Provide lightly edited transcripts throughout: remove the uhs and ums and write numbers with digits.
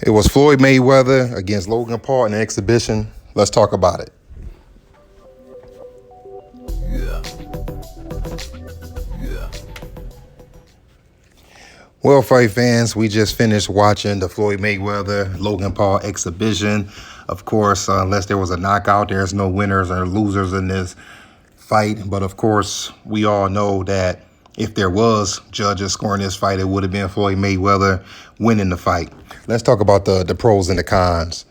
It was Floyd Mayweather against Logan Paul in an exhibition. Let's talk about it. Well, fight fans, we just finished watching the Floyd Mayweather Logan Paul exhibition. Of course, unless there was a knockout, there's no winners or losers in this fight. But of course, we all know that if there was judges scoring this fight, it would have been Floyd Mayweather winning the fight. Let's talk about the pros and the cons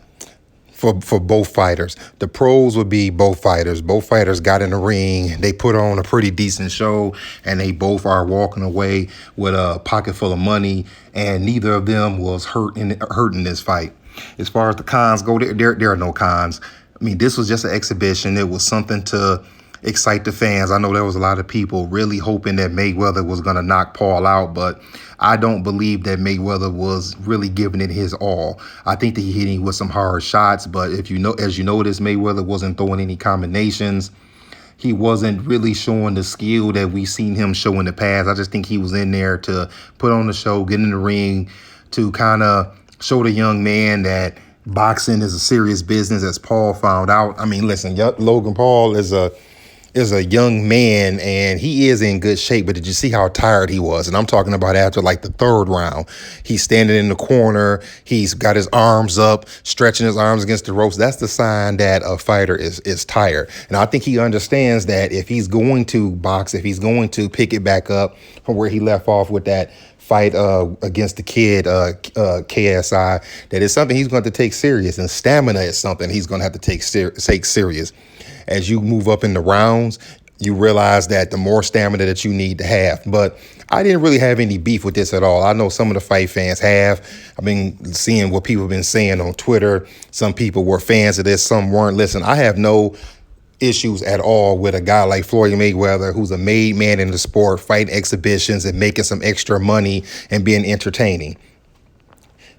for both fighters. The pros would be both fighters. Both fighters got in the ring. They put on a pretty decent show, and they both are walking away with a pocket full of money, and neither of them was hurting this fight. As far as the cons go, there are no cons. I mean, this was just an exhibition. It was something to excite the fans. I know there was a lot of people really hoping that Mayweather was going to knock Paul out, but I don't believe that Mayweather was really giving it his all. I think that he hit him with some hard shots, but as you notice, Mayweather wasn't throwing any combinations. He wasn't really showing the skill that we've seen him show in the past. I just think he was in there to put on the show, get in the ring, to kind of show the young man that boxing is a serious business, as Paul found out. I mean, listen, Logan Paul is a young man, and he is in good shape, but did you see how tired he was? And I'm talking about after like the third round. He's standing in the corner. He's got his arms up, stretching his arms against the ropes. That's the sign that a fighter is tired. And I think he understands that if he's going to box, if he's going to pick it back up from where he left off with that fight against the kid, KSI, that is something he's going to take serious. And stamina is something he's going to have to take serious. As you move up in the rounds, you realize that the more stamina that you need to have. But I didn't really have any beef with this at all. I know some of the fight fans have. I've been seeing what people have been saying on Twitter. Some people were fans of this, some weren't. Listen, I have no issues at all with a guy like Floyd Mayweather, who's a made man in the sport, fighting exhibitions and making some extra money and being entertaining.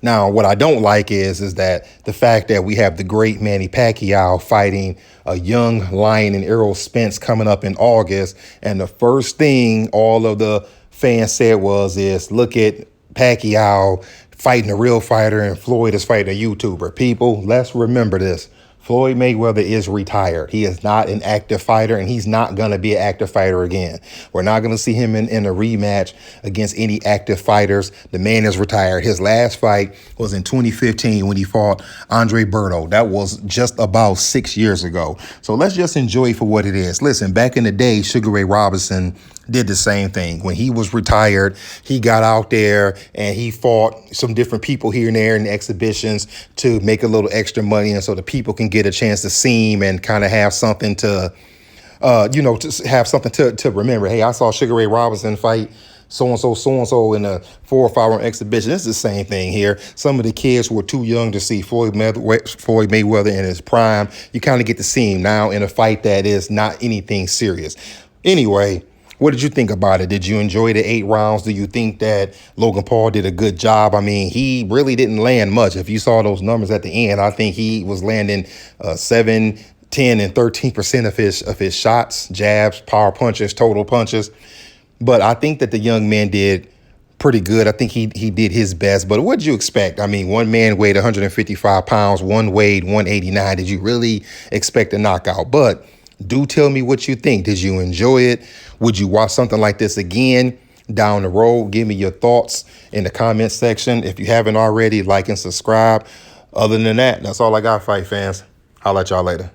Now, what I don't like is that the fact that we have the great Manny Pacquiao fighting a young lion in Errol Spence coming up in August. And the first thing all of the fans said is look at Pacquiao fighting a real fighter and Floyd is fighting a YouTuber. People, let's remember this. Floyd Mayweather is retired. He is not an active fighter, and he's not going to be an active fighter again. We're not going to see him in a rematch against any active fighters. The man is retired. His last fight was in 2015 when he fought Andre Berto. That was just about 6 years ago. So let's just enjoy it for what it is. Listen, back in the day, Sugar Ray Robinson did the same thing. When he was retired, he got out there and he fought some different people here and there in the exhibitions to make a little extra money, and so the people can get a chance to see him and kind of have something to, to have something to remember. Hey, I saw Sugar Ray Robinson fight so-and-so in a 4 or 5 round exhibition. It's the same thing here. Some of the kids who were too young to see Floyd Mayweather in his prime, you kind of get to see him now in a fight that is not anything serious. Anyway, what did you think about it? Did you enjoy the 8 rounds? Do you think that Logan Paul did a good job? I mean, he really didn't land much. If you saw those numbers at the end, I think he was landing 7, 10, and 13% of his shots, jabs, power punches, total punches. But I think that the young man did pretty good. I think he did his best. But what did you expect? I mean, one man weighed 155 pounds, one weighed 189. Did you really expect a knockout? But do tell me what you think. Did you enjoy it? Would you watch something like this again down the road? Give me your thoughts in the comment section. If you haven't already, like and subscribe. Other than that, that's all I got, fight fans. I'll let y'all later.